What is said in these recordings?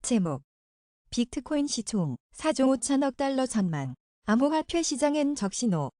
제목 비트코인 시총 4조 5천억 달러 전망. 암호화폐 시장엔 적신호.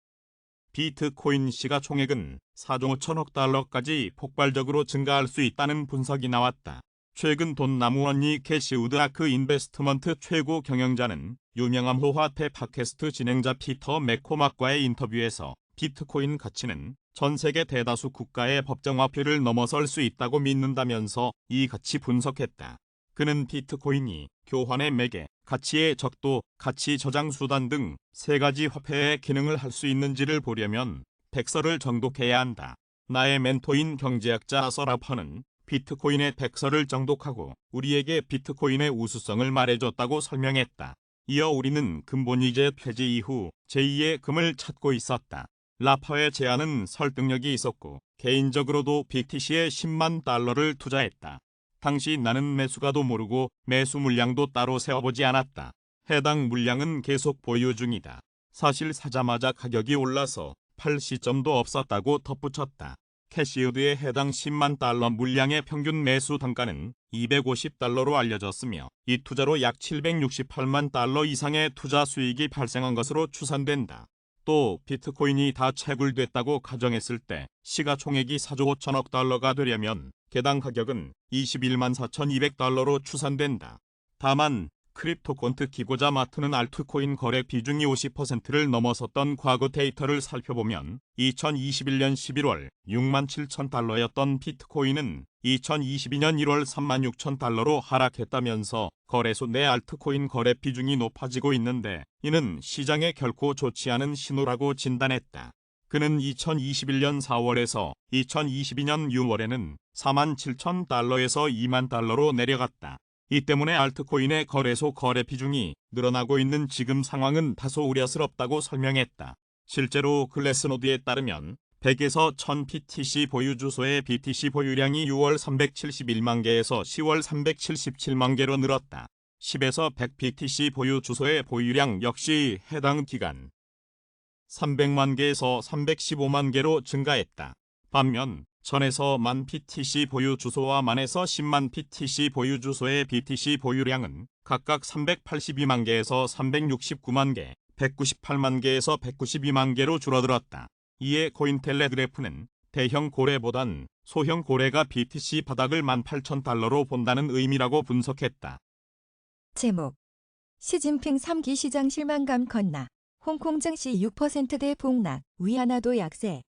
비트코인 시가총액은 4조 5천억 달러까지 폭발적으로 증가할 수 있다는 분석이 나왔다. 최근 돈나무언니 캐시우드 아크 인베스트먼트 최고 경영자는 유명 암호화폐 팟캐스트 진행자 피터 맥코막과의 인터뷰에서 비트코인 가치는 전 세계 대다수 국가의 법정화폐를 넘어설 수 있다고 믿는다면서 이같이 분석했다. 그는 비트코인이 교환의 매개, 가치의 적도, 가치 저장 수단 등 세 가지 화폐의 기능을 할 수 있는지를 보려면 백서를 정독해야 한다. 나의 멘토인 경제학자 서라퍼는 비트코인의 백서를 정독하고 우리에게 비트코인의 우수성을 말해줬다고 설명했다. 이어 우리는 근본이제 폐지 이후 제2의 금을 찾고 있었다. 라퍼의 제안은 설득력이 있었고 개인적으로도 BTC에 10만 달러를 투자했다. 당시 나는 매수가도 모르고 매수 물량도 따로 세워보지 않았다. 해당 물량은 계속 보유 중이다. 사실 사자마자 가격이 올라서 팔 시점도 없었다고 덧붙였다. 캐시우드의 해당 10만 달러 물량의 평균 매수 단가는 250달러로 알려졌으며 이 투자로 약 768만 달러 이상의 투자 수익이 발생한 것으로 추산된다. 또 비트코인이 다 채굴됐다고 가정했을 때 시가총액이 4조 5천억 달러가 되려면 개당 가격은 21만 4,200달러로 추산된다. 다만 크립토콘트 기고자 마트는 알트코인 거래 비중이 50%를 넘어섰던 과거 데이터를 살펴보면 2021년 11월 6만 7천 달러였던 비트코인은 2022년 1월 3만 6천 달러로 하락했다면서 거래소 내 알트코인 거래 비중이 높아지고 있는데 이는 시장에 결코 좋지 않은 신호라고 진단했다. 그는 2021년 4월에서 2022년 6월에는 4만 7천 달러에서 2만 달러로 내려갔다. 이 때문에 알트코인의 거래소 거래 비중이 늘어나고 있는 지금 상황은 다소 우려스럽다고 설명했다. 실제로 글래스노드에 따르면 100에서 1000 BTC 보유 주소의 BTC 보유량이 6월 371만 개에서 10월 377만 개로 늘었다. 10에서 100 BTC 보유 주소의 보유량 역시 해당 기간 300만 개에서 315만 개로 증가했다. 반면 1000에서 10,000 BTC 보유 주소와 10,000에서 100,000 BTC 보유 주소의 BTC 보유량은 각각 382만 개에서 369만 개, 198만 개에서 192만 개로 줄어들었다. 이에 코인텔레그래프는 대형 고래보단 소형 고래가 BTC 바닥을 18,000달러로 본다는 의미라고 분석했다. 제목 시진핑 3기 시장 실망감 컸나. 홍콩 증시 6%대 폭락. 위안화도 약세.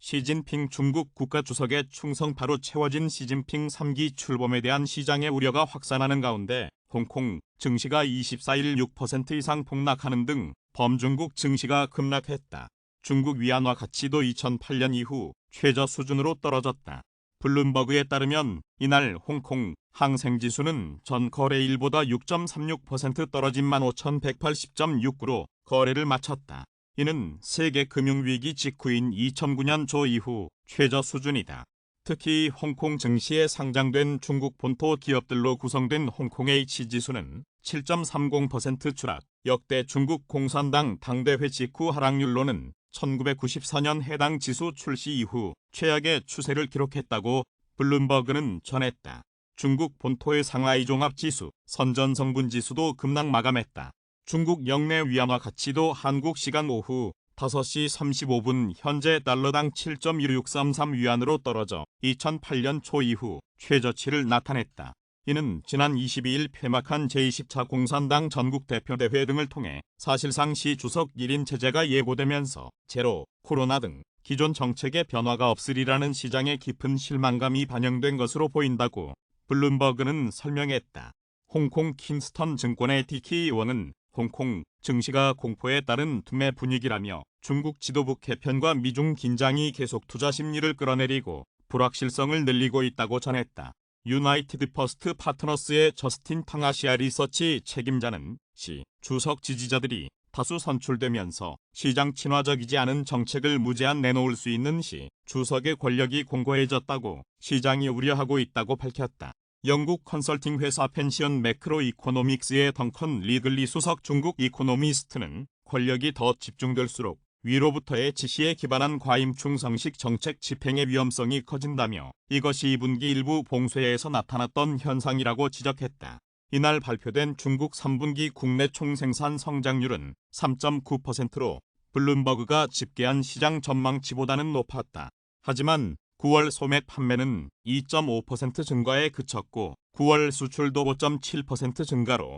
시진핑 중국 국가주석의 충성파로 채워진 시진핑 3기 출범에 대한 시장의 우려가 확산하는 가운데 홍콩 증시가 24일 6% 이상 폭락하는 등 범중국 증시가 급락했다. 중국 위안화 가치도 2008년 이후 최저 수준으로 떨어졌다. 블룸버그에 따르면 이날 홍콩 항생지수는 전 거래일보다 6.36% 떨어진 15,180.69로 거래를 마쳤다. 이는 세계 금융위기 직후인 2009년 초 이후 최저 수준이다. 특히 홍콩 증시에 상장된 중국 본토 기업들로 구성된 홍콩 H지수는 7.30% 추락, 역대 중국 공산당 당대회 직후 하락률로는 1994년 해당 지수 출시 이후 최악의 추세를 기록했다고 블룸버그는 전했다. 중국 본토의 상하이 종합지수, 선전성분지수도 급락 마감했다. 중국 역내 위안화 가치도 한국 시간 오후 5시 35분 현재 달러당 7.1633 위안으로 떨어져 2008년 초 이후 최저치를 나타냈다. 이는 지난 22일 폐막한 제20차 공산당 전국대표대회 등을 통해 사실상 시 주석 1인 체제가 예고되면서 제로, 코로나 등 기존 정책의 변화가 없으리라는 시장의 깊은 실망감이 반영된 것으로 보인다고 블룸버그는 설명했다. 홍콩 킹스턴 증권의 디키 의원은 홍콩 증시가 공포에 따른 투매 분위기라며 중국 지도부 개편과 미중 긴장이 계속 투자 심리를 끌어내리고 불확실성을 늘리고 있다고 전했다. 유나이티드 퍼스트 파트너스의 저스틴 탕아시아 리서치 책임자는 시 주석 지지자들이 다수 선출되면서 시장 친화적이지 않은 정책을 무제한 내놓을 수 있는 시 주석의 권력이 공고해졌다고 시장이 우려하고 있다고 밝혔다. 영국 컨설팅 회사 펜시언 매크로 이코노믹스의 덩컨 리글리 수석 중국 이코노미스트는 권력이 더 집중될수록 위로부터의 지시에 기반한 과잉충성식 정책 집행의 위험성이 커진다며 이것이 2분기 일부 봉쇄에서 나타났던 현상이라고 지적했다. 이날 발표된 중국 3분기 국내 총생산 성장률은 3.9%로 블룸버그가 집계한 시장 전망치보다는 높았다. 하지만 9월 소매 판매는 2.5% 증가에 그쳤고 9월 수출도 5.7% 증가로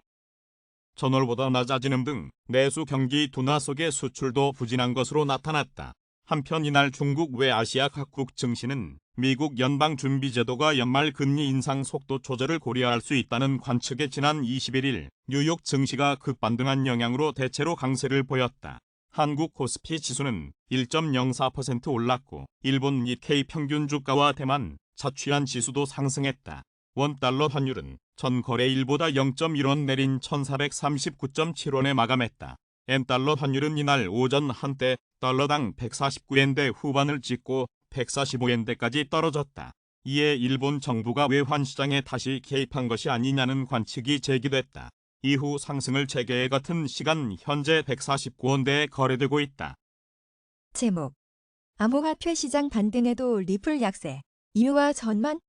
전월보다 낮아지는 등 내수 경기 둔화 속에 수출도 부진한 것으로 나타났다. 한편 이날 중국 외 아시아 각국 증시는 미국 연방준비제도가 연말 금리 인상 속도 조절을 고려할 수 있다는 관측에 지난 21일 뉴욕 증시가 급반등한 영향으로 대체로 강세를 보였다. 한국 코스피 지수는 1.04% 올랐고 일본 니케이 평균 주가와 대만, 자취한 지수도 상승했다. 원달러 환율은 전 거래일보다 0.1원 내린 1439.7원에 마감했다. 엔달러 환율은 이날 오전 한때 달러당 149엔대 후반을 찍고 145엔대까지 떨어졌다. 이에 일본 정부가 외환시장에 다시 개입한 것이 아니냐는 관측이 제기됐다. 이후 상승을 재개해 같은 시간 현재 149원대에 거래되고 있다. 제목. 암호화폐 시장 반등에도 리플 약세. 이유와 전망?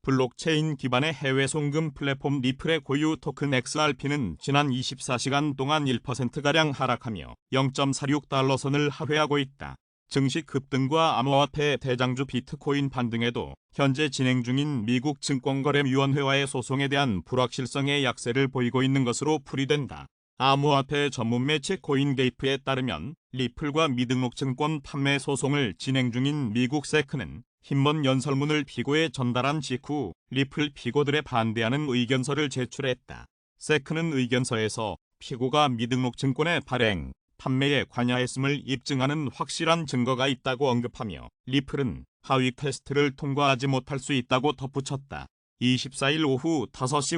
블록체인 기반의 해외 송금 플랫폼 리플의 고유 토큰 XRP는 지난 24시간 동안 1%가량 하락하며 0.46달러 선을 하회하고 있다. 증시 급등과 암호화폐 대장주 비트코인 반등에도 현재 진행 중인 미국 증권거래위원회와의 소송에 대한 불확실성의 약세를 보이고 있는 것으로 풀이된다. 암호화폐 전문 매체 코인게이프에 따르면 리플과 미등록 증권 판매 소송을 진행 중인 미국 세크는 흰먼 연설문을 피고에 전달한 직후 리플 피고들에 반대하는 의견서를 제출했다. 세크는 의견서에서 피고가 미등록 증권의 발행, 판매에 관여했음을 입증하는 확실한 증거가 있다고 언급하며 리플은 하위 테스트를 통과하지 못할 수 있다고 덧붙였다. 24일 오후 5시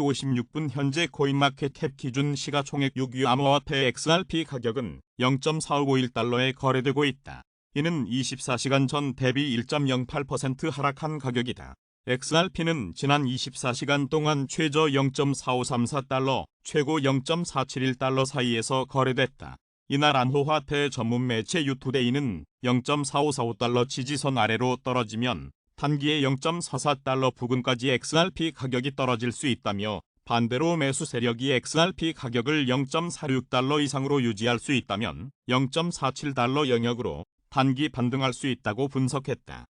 56분 현재 코인마켓캡 기준 시가총액 6위 암호화폐 XRP 가격은 0.4551달러에 거래되고 있다. 이는 24시간 전 대비 1.08% 하락한 가격이다. XRP는 지난 24시간 동안 최저 0.4534달러, 최고 0.471달러 사이에서 거래됐다. 이날 암호화폐 전문 매체 유투데이는 0.4545달러 지지선 아래로 떨어지면 단기에 0.44달러 부근까지 XRP 가격이 떨어질 수 있다며 반대로 매수 세력이 XRP 가격을 0.46달러 이상으로 유지할 수 있다면 0.47달러 영역으로 단기 반등할 수 있다고 분석했다.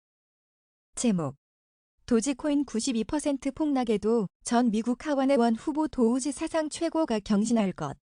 제목. 도지코인 92% 폭락에도 전 미국 하원의 원 후보 도우지 사상 최고가 경신할 것.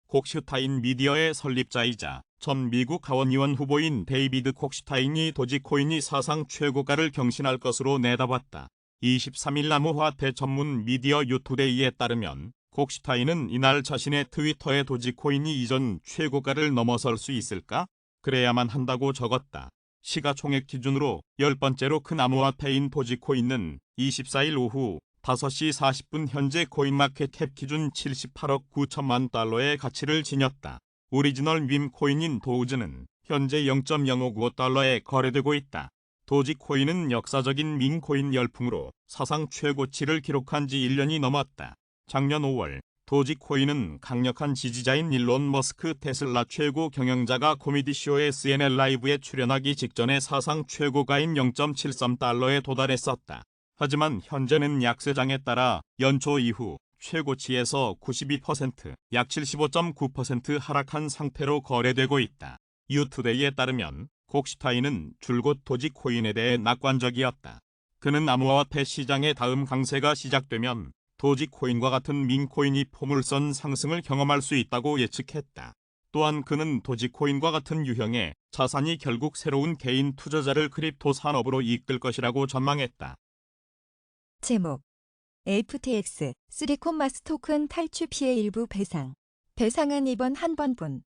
콕슈타인 미디어의 설립자이자 전 미국 하원의원 후보인 데이비드 콕슈타인이 도지코인이 사상 최고가를 경신할 것으로 내다봤다. 23일 암호화폐 전문 미디어 유투데이에 따르면 콕슈타인은 이날 자신의 트위터에 도지코인이 이전 최고가를 넘어설 수 있을까? 그래야만 한다고 적었다. 시가총액 기준으로 10번째로 큰 암호화폐인 도지코인은 24일 오후 5시 40분 현재 코인마켓캡 기준 78억 9천만 달러의 가치를 지녔다. 오리지널 밈 코인인 도우즈는 현재 0.0595달러에 거래되고 있다. 도지코인은 역사적인 밈코인 열풍으로 사상 최고치를 기록한 지 1년이 넘었다. 작년 5월 도지코인은 강력한 지지자인 일론 머스크 테슬라 최고 경영자가 코미디쇼 SNL 라이브에 출연하기 직전에 사상 최고가인 0.73달러에 도달했었다. 하지만 현재는 약세장에 따라 연초 이후 최고치에서 92%, 약 75.9% 하락한 상태로 거래되고 있다. 유투데이에 따르면 콕슈타인은 줄곧 도지코인에 대해 낙관적이었다. 그는 암호화폐 시장의 다음 강세가 시작되면 도지코인과 같은 밈코인이 포물선 상승을 경험할 수 있다고 예측했다. 또한 그는 도지코인과 같은 유형의 자산이 결국 새로운 개인 투자자를 크립토 산업으로 이끌 것이라고 전망했다. 제목. FTX 3콤마스 토큰 탈취 피해 일부 배상. 배상은 이번 한 번뿐.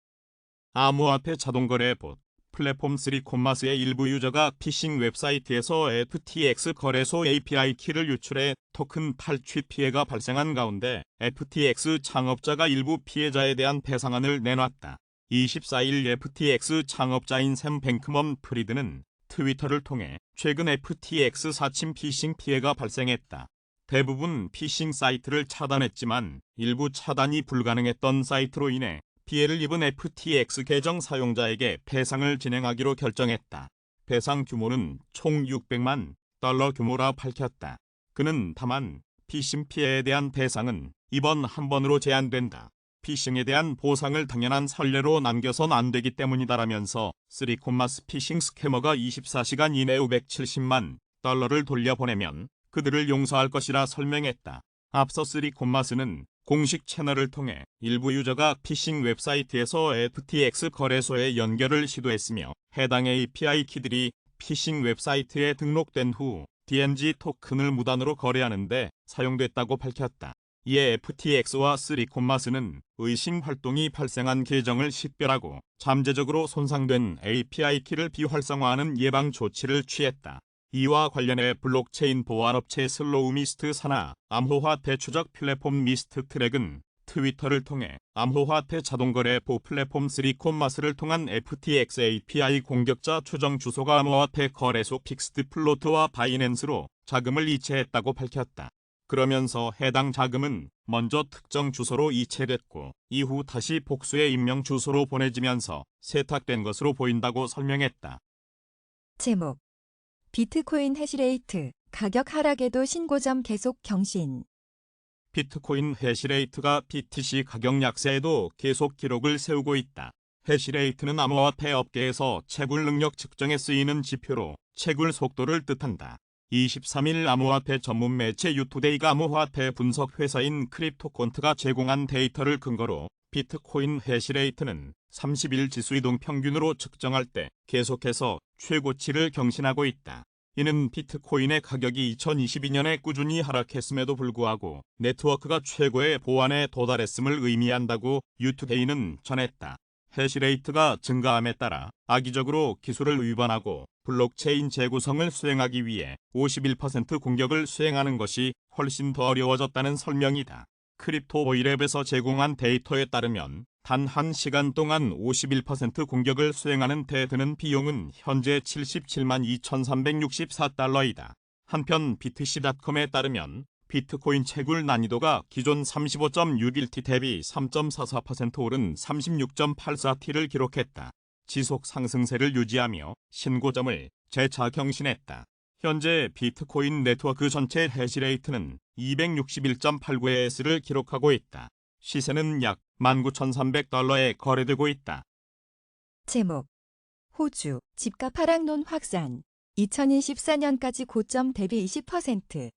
암호화폐 자동거래 봇 플랫폼 3콤마스의 일부 유저가 피싱 웹사이트에서 FTX 거래소 API 키를 유출해 토큰 탈취 피해가 발생한 가운데 FTX 창업자가 일부 피해자에 대한 배상안을 내놨다. 24일 FTX 창업자인 샘 뱅크먼 프리드는 트위터를 통해 최근 FTX 사칭 피싱 피해가 발생했다. 대부분 피싱 사이트를 차단했지만 일부 차단이 불가능했던 사이트로 인해 피해를 입은 FTX 계정 사용자에게 배상을 진행하기로 결정했다. 배상 규모는 총 600만 달러 규모라 밝혔다. 그는 다만 피싱 피해에 대한 배상은 이번 한 번으로 제한된다. 피싱에 대한 보상을 당연한 선례로 남겨선 안 되기 때문이다라면서 3콤마스 피싱 스캐머가 24시간 이내 $570만 돌려보내면 그들을 용서할 것이라 설명했다. 앞서 3콤마스는 공식 채널을 통해 일부 유저가 피싱 웹사이트에서 FTX 거래소에 연결을 시도했으며 해당 API 키들이 피싱 웹사이트에 등록된 후 DMG 토큰을 무단으로 거래하는데 사용됐다고 밝혔다. 이에 FTX와 3콤마스는 의심 활동이 발생한 계정을 식별하고 잠재적으로 손상된 API 키를 비활성화하는 예방 조치를 취했다. 이와 관련해 블록체인 보안업체 슬로우미스트 산하 암호화폐 추적 플랫폼 미스트트랙은 트위터를 통해 암호화폐 자동거래 보 플랫폼 3콤마스를 통한 FTX API 공격자 추정 주소가 암호화폐 거래소 픽스트플로트와 바이낸스로 자금을 이체했다고 밝혔다. 그러면서 해당 자금은 먼저 특정 주소로 이체됐고 이후 다시 복수의 익명 주소로 보내지면서 세탁된 것으로 보인다고 설명했다. 제목 비트코인 해시레이트 가격 하락에도 신고점 계속 경신. 비트코인 해시레이트가 BTC 가격 약세에도 계속 기록을 세우고 있다. 해시레이트는 암호화폐 업계에서 채굴 능력 측정에 쓰이는 지표로 채굴 속도를 뜻한다. 23일 암호화폐 전문 매체 유투데이가 암호화폐 분석 회사인 크립토콘트가 제공한 데이터를 근거로 비트코인 해시레이트는 30일 지수 이동 평균으로 측정할 때 계속해서 최고치를 경신하고 있다. 이는 비트코인의 가격이 2022년에 꾸준히 하락했음에도 불구하고 네트워크가 최고의 보안에 도달했음을 의미한다고 유투데이는 전했다. 해시레이트가 증가함에 따라 악의적으로 기술을 위반하고 블록체인 재구성을 수행하기 위해 51% 공격을 수행하는 것이 훨씬 더 어려워졌다는 설명이다. 크립토 오이랩에서 제공한 데이터에 따르면 단 1시간 동안 51% 공격을 수행하는 데 드는 비용은 현재 77만 2,364달러이다. 한편 BTC.com에 따르면 비트코인 채굴 난이도가 기존 35.61T 대비 3.44% 오른 36.84T를 기록했다. 지속 상승세를 유지하며 신고점을 재차 경신했다. 현재 비트코인 네트워크 전체 해시레이트는 261.89S를 기록하고 있다. 시세는 약 19,300달러에 거래되고 있다. 제목 호주 집값 하락론 확산 2024년까지 고점 대비 20%.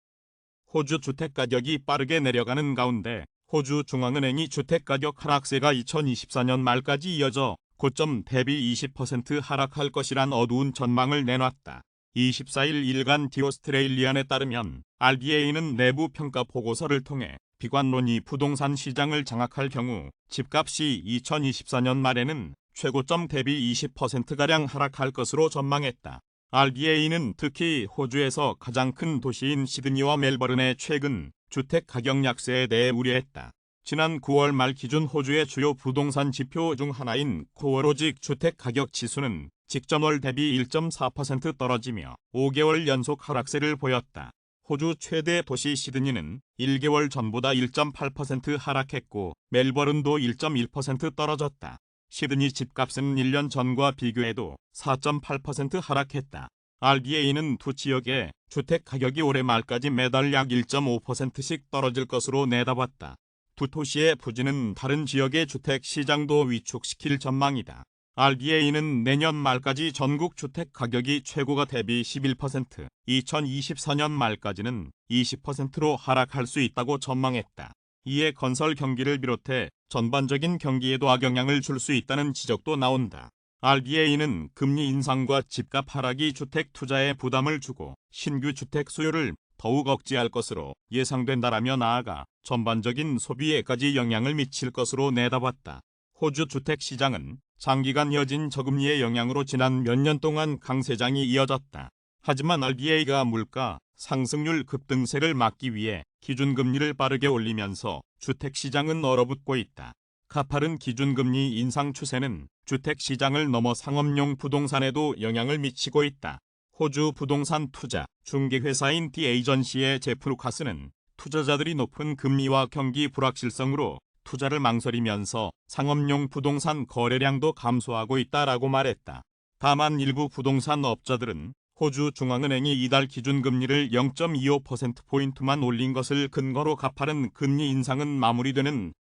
호주 주택가격이 빠르게 내려가는 가운데 호주 중앙은행이 주택가격 하락세가 2024년 말까지 이어져 고점 대비 20% 하락할 것이란 어두운 전망을 내놨다. 24일 일간 디오스트레일리안에 따르면 RBA는 내부 평가 보고서를 통해 비관론이 부동산 시장을 장악할 경우 집값이 2024년 말에는 최고점 대비 20%가량 하락할 것으로 전망했다. RBA는 특히 호주에서 가장 큰 도시인 시드니와 멜버른의 최근 주택 가격 약세에 대해 우려했다. 지난 9월 말 기준 호주의 주요 부동산 지표 중 하나인 코어로직 주택 가격 지수는 직전월 대비 1.4% 떨어지며 5개월 연속 하락세를 보였다. 호주 최대 도시 시드니는 1개월 전보다 1.8% 하락했고 멜버른도 1.1% 떨어졌다. 시드니 집값은 1년 전과 비교해도 4.8% 하락했다. RBA는 두 지역의 주택 가격이 올해 말까지 매달 약 1.5%씩 떨어질 것으로 내다봤다. 두 도시의 부진은 다른 지역의 주택 시장도 위축시킬 전망이다. RBA는 내년 말까지 전국 주택 가격이 최고가 대비 11%, 2024년 말까지는 20%로 하락할 수 있다고 전망했다. 이에 건설 경기를 비롯해 전반적인 경기에도 악영향을 줄 수 있다는 지적도 나온다. RBA는 금리 인상과 집값 하락이 주택 투자에 부담을 주고 신규 주택 수요를 더욱 억제할 것으로 예상된다라며 나아가 전반적인 소비에까지 영향을 미칠 것으로 내다봤다. 호주 주택 시장은 장기간 이어진 저금리의 영향으로 지난 몇 년 동안 강세장이 이어졌다. 하지만 RBA가 물가 상승률 급등세를 막기 위해 기준금리를 빠르게 올리면서 주택시장은 얼어붙고 있다. 가파른 기준금리 인상 추세는 주택시장을 넘어 상업용 부동산에도 영향을 미치고 있다. 호주 부동산 투자 중개회사인 디에이전시의 제프 루카스는 투자자들이 높은 금리와 경기 불확실성으로 투자를 망설이면서 상업용 부동산 거래량도 감소하고 있다라고 말했다. 다만 일부 부동산 업자들은 호주 중앙은행이 이달 기준금리를 0.25%포인트만 올린 것을 근거로 가파른 금리 인상은 마무리되는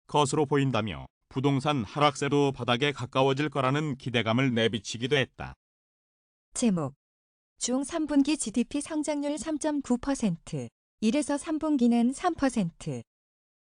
것으로 보인다며 부동산 하락세도 바닥에 가까워질 거라는 기대감을 내비치기도 했다. 제목. 중 3분기 GDP 성장률 3.9%, 1에서 3분기는 3%.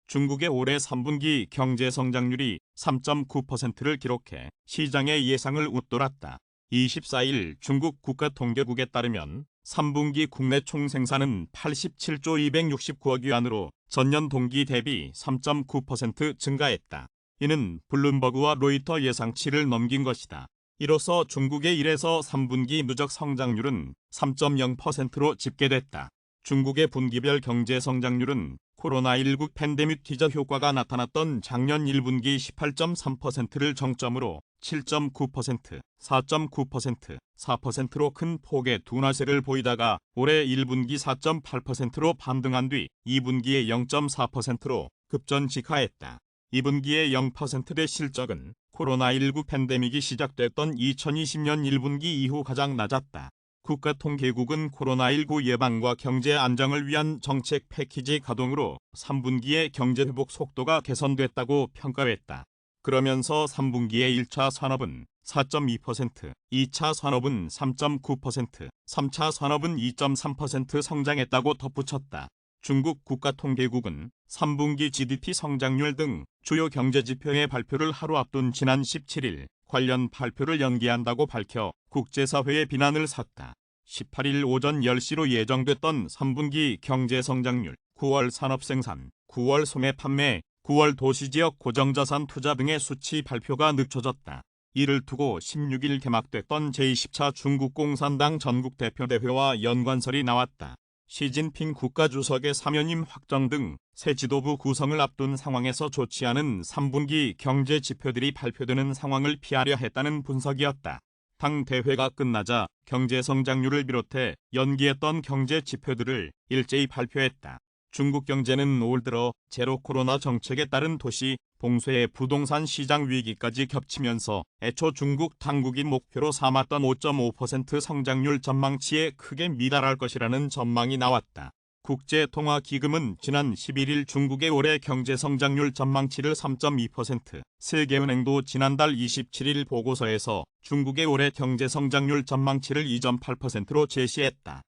중국의 올해 3분기 경제 성장률이 3.9%를 기록해 시장의 예상을 웃돌았다. 24일 중국 국가통계국에 따르면 3분기 국내 총생산은 87조 269억 위안으로 전년 동기 대비 3.9% 증가했다. 이는 블룸버그와 로이터 예상치를 넘긴 것이다. 이로써 중국의 1에서 3분기 누적 성장률은 3.0%로 집계됐다. 중국의 분기별 경제 성장률은 코로나19 팬데믹 기저 효과가 나타났던 작년 1분기 18.3%를 정점으로 7.9%, 4.9%, 4%로 큰 폭의 둔화세를 보이다가 올해 1분기 4.8%로 반등한 뒤 2분기에 0.4%로 급전직하했다. 2분기의 0%대 실적은 코로나19 팬데믹이 시작됐던 2020년 1분기 이후 가장 낮았다. 국가통계국은 코로나19 예방과 경제 안정을 위한 정책 패키지 가동으로 3분기의 경제 회복 속도가 개선됐다고 평가했다. 그러면서 3분기의 1차 산업은 4.2%, 2차 산업은 3.9%, 3차 산업은 2.3% 성장했다고 덧붙였다. 중국 국가통계국은 3분기 GDP 성장률 등 주요 경제지표의 발표를 하루 앞둔 지난 17일 관련 발표를 연기한다고 밝혀 국제사회의 비난을 샀다. 18일 오전 10시로 예정됐던 3분기 경제성장률, 9월 산업생산, 9월 소매 판매, 9월 도시지역 고정자산 투자 등의 수치 발표가 늦춰졌다. 이를 두고 16일 개막됐던 제20차 중국 공산당 전국대표대회와 연관설이 나왔다. 시진핑 국가주석의 사면임 확정 등 새 지도부 구성을 앞둔 상황에서 좋지 않은 3분기 경제 지표들이 발표되는 상황을 피하려 했다는 분석이었다. 당 대회가 끝나자 경제 성장률을 비롯해 연기했던 경제 지표들을 일제히 발표했다. 중국 경제는 올 들어 제로 코로나 정책에 따른 도시 봉쇄의 부동산 시장 위기까지 겹치면서 애초 중국 당국이 목표로 삼았던 5.5% 성장률 전망치에 크게 미달할 것이라는 전망이 나왔다. 국제통화기금은 지난 11일 중국의 올해 경제 성장률 전망치를 3.2%, 세계은행도 지난달 27일 보고서에서 중국의 올해 경제 성장률 전망치를 2.8%로 제시했다.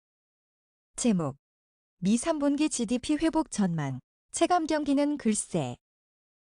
제목. 미 3분기 GDP 회복 전망. 체감 경기는 글쎄.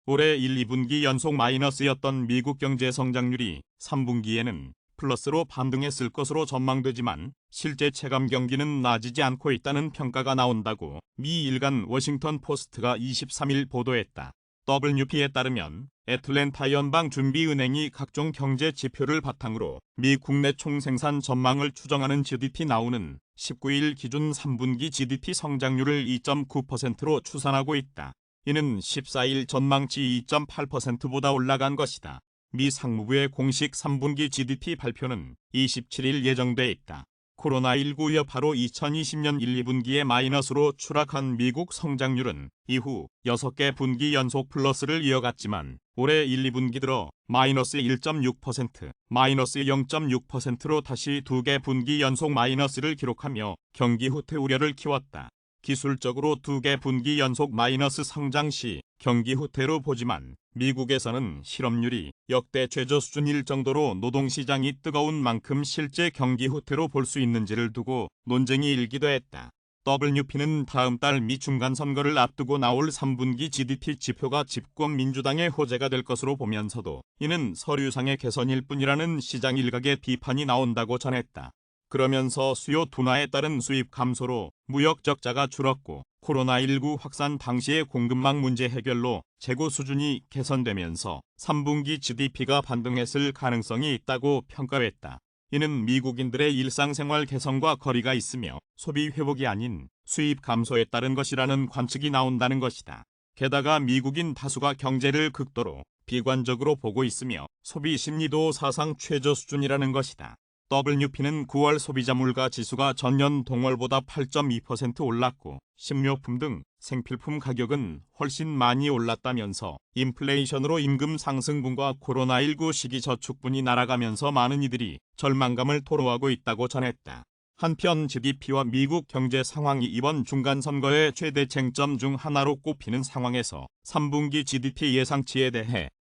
올해 1, 2분기 연속 마이너스였던 미국 경제 성장률이 3분기에는 플러스로 반등했을 것으로 전망되지만 실제 체감 경기는 나아지지 않고 있다는 평가가 나온다고 미 일간 워싱턴 포스트가 23일 보도했다. WP에 따르면 애틀랜타 연방준비은행이 각종 경제 지표를 바탕으로 미 국내 총생산 전망을 추정하는 GDP 나우는 19일 기준 3분기 GDP 성장률을 2.9%로 추산하고 있다. 이는 14일 전망치 2.8%보다 올라간 것이다. 미 상무부의 공식 3분기 GDP 발표는 27일 예정돼 있다. 코로나19 여파로 2020년 1, 2분기에 마이너스로 추락한 미국 성장률은 이후 6개 분기 연속 플러스를 이어갔지만 올해 1, 2분기 들어 마이너스 1.6%, 마이너스 0.6%로 다시 2개 분기 연속 마이너스를 기록하며 경기 후퇴 우려를 키웠다. 기술적으로 2개 분기 연속 마이너스 성장 시 경기 후퇴로 보지만 미국에서는 실업률이 역대 최저 수준일 정도로 노동시장이 뜨거운 만큼 실제 경기 후퇴로 볼 수 있는지를 두고 논쟁이 일기도 했다. WP는 다음 달 미 중간선거를 앞두고 나올 3분기 GDP 지표가 집권 민주당의 호재가 될 것으로 보면서도 이는 서류상의 개선일 뿐이라는 시장 일각의 비판이 나온다고 전했다. 그러면서 수요 둔화에 따른 수입 감소로 무역 적자가 줄었고 코로나19 확산 당시의 공급망 문제 해결로 재고 수준이 개선되면서 3분기 GDP가 반등했을 가능성이 있다고 평가했다. 이는 미국인들의 일상생활 개선과 거리가 있으며 소비 회복이 아닌 수입 감소에 따른 것이라는 관측이 나온다는 것이다. 게다가 미국인 다수가 경제를 극도로 비관적으로 보고 있으며 소비 심리도 사상 최저 수준이라는 것이다. WP는 9월 소비자 물가 지수가 전년 동월보다 8.2% 올랐고 식료품 등 생필품 가격은 훨씬 많이 올랐다면서 인플레이션으로 임금 상승분과 코로나19 시기 저축분이 날아가면서 많은 이들이 절망감을 토로하고 있다고 전했다. 한편 GDP와 미국 경제 상황이 이번 중간선거의 최대 쟁점 중 하나로 꼽히는 상황에서 3분기 GDP 예상치에 대해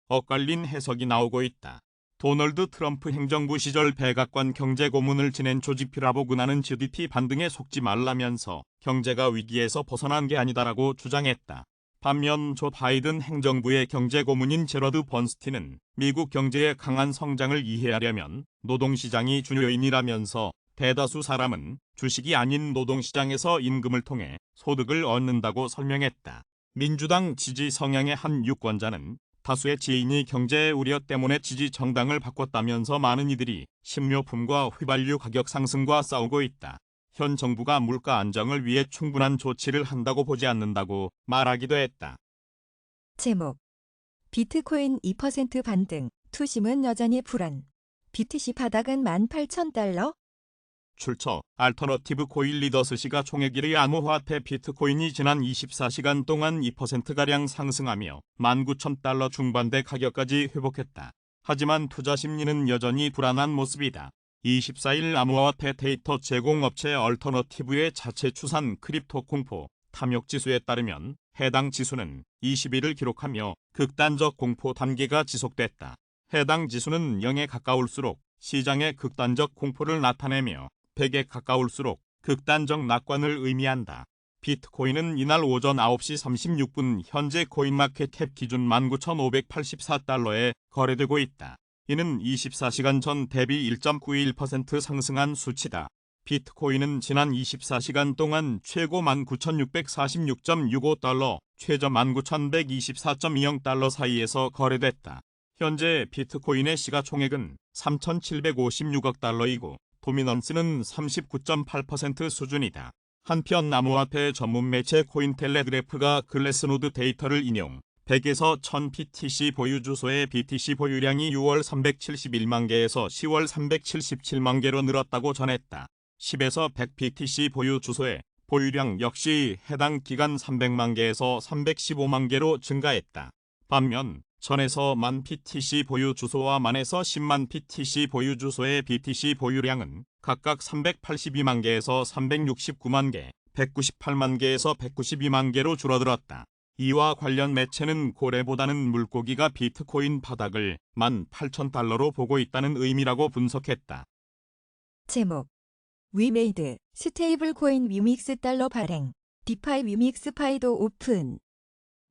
엇갈린 해석이 나오고 있다. 도널드 트럼프 행정부 시절 백악관 경제고문을 지낸 조지 피라보그나는 GDP 반등에 속지 말라면서 경제가 위기에서 벗어난 게 아니다라고 주장했다. 반면 조 바이든 행정부의 경제고문인 제러드 번스틴은 미국 경제의 강한 성장을 이해하려면 노동시장이 중요인이라면서 대다수 사람은 주식이 아닌 노동시장에서 임금을 통해 소득을 얻는다고 설명했다. 민주당 지지 성향의 한 유권자는 다수의 지인이 경제 우려 때문에 지지 정당을 바꿨다면서 많은 이들이 식료품과 휘발유 가격 상승과 싸우고 있다. 현 정부가 물가 안정을 위해 충분한 조치를 한다고 보지 않는다고 말하기도 했다. 제목 비트코인 2% 반등, 투심은 여전히 불안. BTC 바닥은 18,000달러? 출처 알터너티브 코인 리더스 시가 총액 1위 암호화폐 비트코인이 지난 24시간 동안 2%가량 상승하며 19,000달러 중반대 가격까지 회복했다. 하지만 투자 심리는 여전히 불안한 모습이다. 24일 암호화폐 데이터 제공업체 얼터너티브의 자체 추산 크립토 공포 탐욕 지수에 따르면 해당 지수는 20일을 기록하며 극단적 공포 단계가 지속됐다. 해당 지수는 0에 가까울수록 시장의 극단적 공포를 나타내며 100에 가까울수록 극단적 낙관을 의미한다. 비트코인은 이날 오전 9시 36분 현재 코인마켓캡 기준 19,584달러에 거래되고 있다. 이는 24시간 전 대비 1.91% 상승한 수치다. 비트코인은 지난 24시간 동안 최고 19,646.65달러, 최저 19,124.20달러 사이에서 거래됐다. 현재 비트코인의 시가총액은 3,756억 달러이고 도미넌스는 39.8% 수준이다. 한편 암호화폐 전문 매체 코인텔레그래프가 글래스노드 데이터를 인용 100에서 1000 BTC 보유 주소의 BTC 보유량이 6월 371만 개에서 10월 377만 개로 늘었다고 전했다. 10에서 100 BTC 보유 주소의 보유량 역시 해당 기간 300만 개에서 315만 개로 증가했다. 반면 전에서 10,000 BTC 보유 주소와 10,000에서 100,000 BTC 보유 주소의 BTC 보유량은 각각 382만 개에서 369만 개, 198만 개에서 192만 개로 줄어들었다. 이와 관련 매체는 고래보다는 물고기가 비트코인 바닥을 18,000달러로 보고 있다는 의미라고 분석했다. 제목 위메이드 스테이블 코인 위믹스 달러 발행. 디파이 위믹스 파이도 오픈.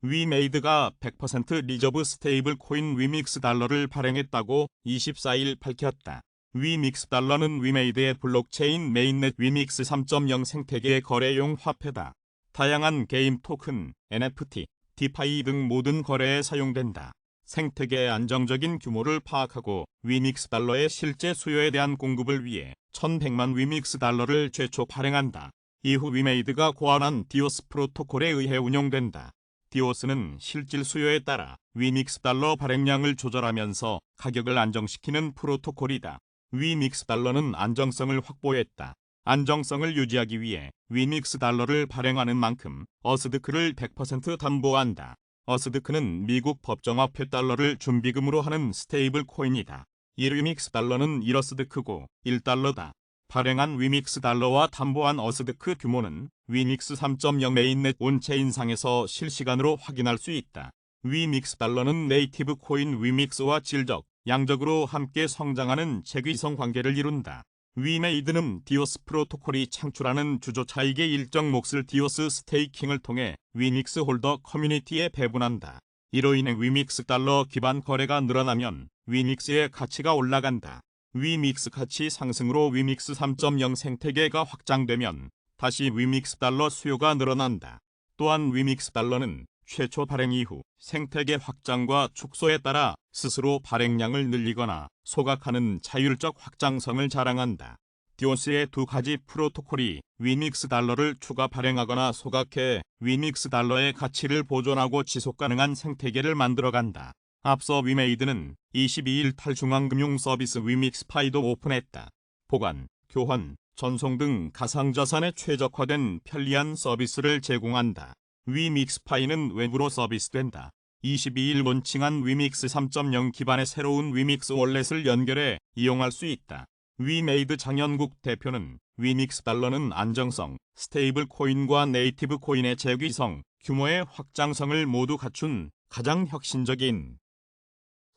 위메이드가 100% 리저브 스테이블 코인 위믹스 달러를 발행했다고 24일 밝혔다. 위믹스 달러는 위메이드의 블록체인 메인넷 위믹스 3.0 생태계의 거래용 화폐다. 다양한 게임 토큰, NFT, 디파이 등 모든 거래에 사용된다. 생태계의 안정적인 규모를 파악하고 위믹스 달러의 실제 수요에 대한 공급을 위해 1,100만 위믹스 달러를 최초 발행한다. 이후 위메이드가 고안한 디오스 프로토콜에 의해 운영된다. 디오스는 실질 수요에 따라 위믹스 달러 발행량을 조절하면서 가격을 안정시키는 프로토콜이다. 위믹스 달러는 안정성을 확보했다. 안정성을 유지하기 위해 위믹스 달러를 발행하는 만큼 어스드크를 100% 담보한다. 어스드크는 미국 법정화폐 달러를 준비금으로 하는 스테이블 코인이다. 1위믹스 달러는 1어스드크고 1달러다. 발행한 위믹스 달러와 담보한 어스드크 규모는 위믹스 3.0 메인넷 온체인상에서 실시간으로 확인할 수 있다. 위믹스 달러는 네이티브 코인 위믹스와 질적, 양적으로 함께 성장하는 책위성 관계를 이룬다. 위메이드는 디오스 프로토콜이 창출하는 주조 차익의 일정 몫을 디오스 스테이킹을 통해 위믹스 홀더 커뮤니티에 배분한다. 이로 인해 위믹스 달러 기반 거래가 늘어나면 위믹스의 가치가 올라간다. 위믹스 가치 상승으로 위믹스 3.0 생태계가 확장되면 다시 위믹스 달러 수요가 늘어난다. 또한 위믹스 달러는 최초 발행 이후 생태계 확장과 축소에 따라 스스로 발행량을 늘리거나 소각하는 자율적 확장성을 자랑한다. 디오스의 두 가지 프로토콜이 위믹스 달러를 추가 발행하거나 소각해 위믹스 달러의 가치를 보존하고 지속 가능한 생태계를 만들어간다. 앞서 위메이드는 22일 탈중앙금융 서비스 위믹스파이도 오픈했다. 보관, 교환, 전송 등 가상자산에 최적화된 편리한 서비스를 제공한다. 위믹스파이는 웹으로 서비스된다. 22일 론칭한 위믹스 3.0 기반의 새로운 위믹스 월렛을 연결해 이용할 수 있다. 위메이드 장현국 대표는 위믹스 달러는 안정성, 스테이블 코인과 네이티브 코인의 재귀성, 규모의 확장성을 모두 갖춘 가장 혁신적인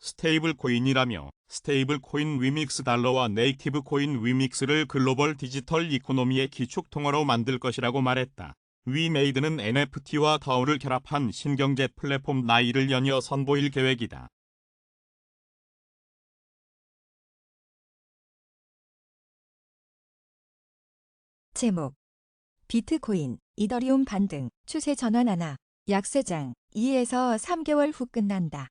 스테이블 코인이라며 스테이블 코인 위믹스 달러와 네이티브 코인 위믹스를 글로벌 디지털 이코노미의 기축 통화로 만들 것이라고 말했다. 위메이드는 NFT와 다오를 결합한 신경제 플랫폼 나이를 연이어 선보일 계획이다. 제목 비트코인, 이더리움 반등, 추세 전환 하나, 약세장 2에서 3개월 후 끝난다.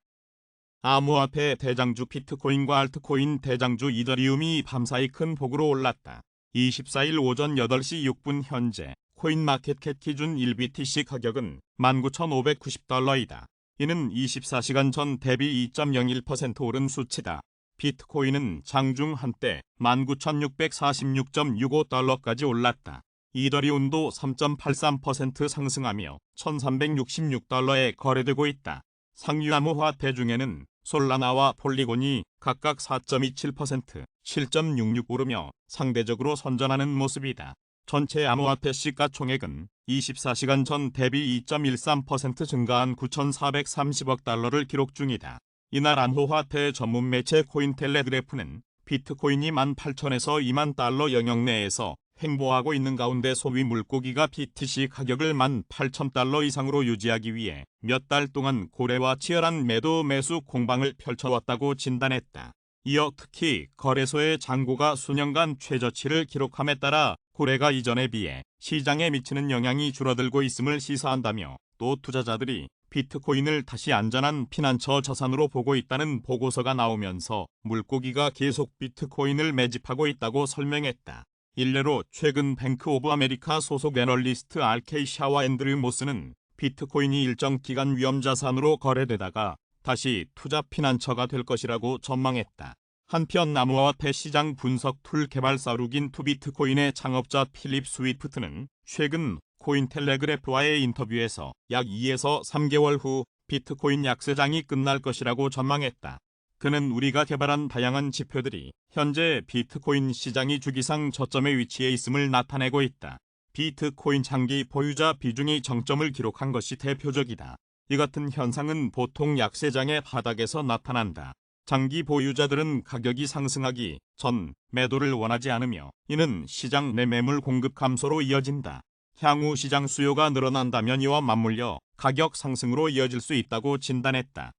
암호화폐 대장주 비트코인과 알트코인 대장주 이더리움이 밤사이 큰 폭으로 올랐다. 24일 오전 8시 6분 현재 코인마켓캡 기준 1BTC 가격은 19,590달러이다. 이는 24시간 전 대비 2.01% 오른 수치다. 비트코인은 장중 한때 19,646.65달러까지 올랐다. 이더리움도 3.83% 상승하며 1,366달러에 거래되고 있다. 상위 암호화폐 중에는 솔라나와 폴리곤이 각각 4.27%, 7.66 오르며 상대적으로 선전하는 모습이다. 전체 암호화폐 시가총액은 24시간 전 대비 2.13% 증가한 9,430억 달러를 기록 중이다. 이날 암호화폐 전문 매체 코인텔레그래프는 비트코인이 18,000에서 2만 달러 영역 내에서 횡보하고 있는 가운데 소위 물고기가 BTC 가격을 18,000달러 이상으로 유지하기 위해 몇 달 동안 고래와 치열한 매도 매수 공방을 펼쳐왔다고 진단했다. 이어 특히 거래소의 잔고가 수년간 최저치를 기록함에 따라 고래가 이전에 비해 시장에 미치는 영향이 줄어들고 있음을 시사한다며 또 투자자들이 비트코인을 다시 안전한 피난처 자산으로 보고 있다는 보고서가 나오면서 물고기가 계속 비트코인을 매집하고 있다고 설명했다. 일례로 최근 뱅크 오브 아메리카 소속 애널리스트 RK 샤와 앤드류 모스는 비트코인이 일정 기간 위험자산으로 거래되다가 다시 투자 피난처가 될 것이라고 전망했다. 한편 암호화폐 시장 분석 툴 개발사 루긴 투 비트코인의 창업자 필립 스위프트는 최근 코인텔레그래프와의 인터뷰에서 약 2에서 3개월 후 비트코인 약세장이 끝날 것이라고 전망했다. 그는 우리가 개발한 다양한 지표들이 현재 비트코인 시장이 주기상 저점에 위치해 있음을 나타내고 있다. 비트코인 장기 보유자 비중이 정점을 기록한 것이 대표적이다. 이 같은 현상은 보통 약세장의 바닥에서 나타난다. 장기 보유자들은 가격이 상승하기 전 매도를 원하지 않으며 이는 시장 내 매물 공급 감소로 이어진다. 향후 시장 수요가 늘어난다면 이와 맞물려 가격 상승으로 이어질 수 있다고 진단했다.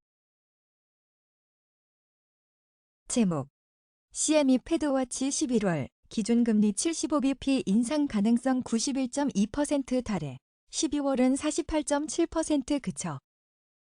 제목 CME 패드워치 11월 기준금리 75bp 인상 가능성 91.2% 달해 12월은 48.7% 그쳐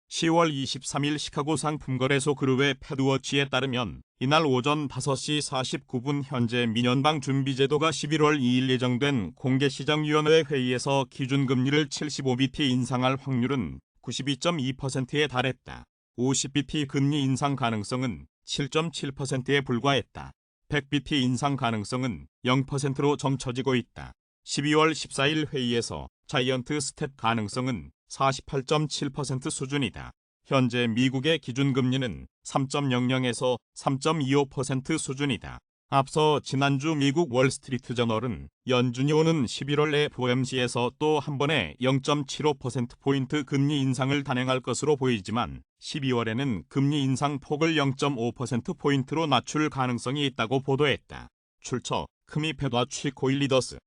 10월 23일 시카고 상품거래소 그룹의 패드워치에 따르면 이날 오전 5시 49분 현재 민연방 준비제도가 11월 2일 예정된 공개시장위원회 회의에서 기준금리를 75bp 인상할 확률은 92.2%에 달했다. 50bp 금리 인상 가능성은 7.7%에 불과했다. 100bp 인상 가능성은 0%로 점쳐지고 있다. 12월 14일 회의에서 자이언트 스텝 가능성은 48.7% 수준이다. 현재 미국의 기준금리는 3.00에서 3.25% 수준이다. 앞서 지난주 미국 월스트리트저널은 연준이 오는 11월 FOMC에서 또 한 번에 0.75%포인트 금리 인상을 단행할 것으로 보이지만 12월에는 금리 인상 폭을 0.5%포인트로 낮출 가능성이 있다고 보도했다. 출처 크미 패드워치 코인 리더스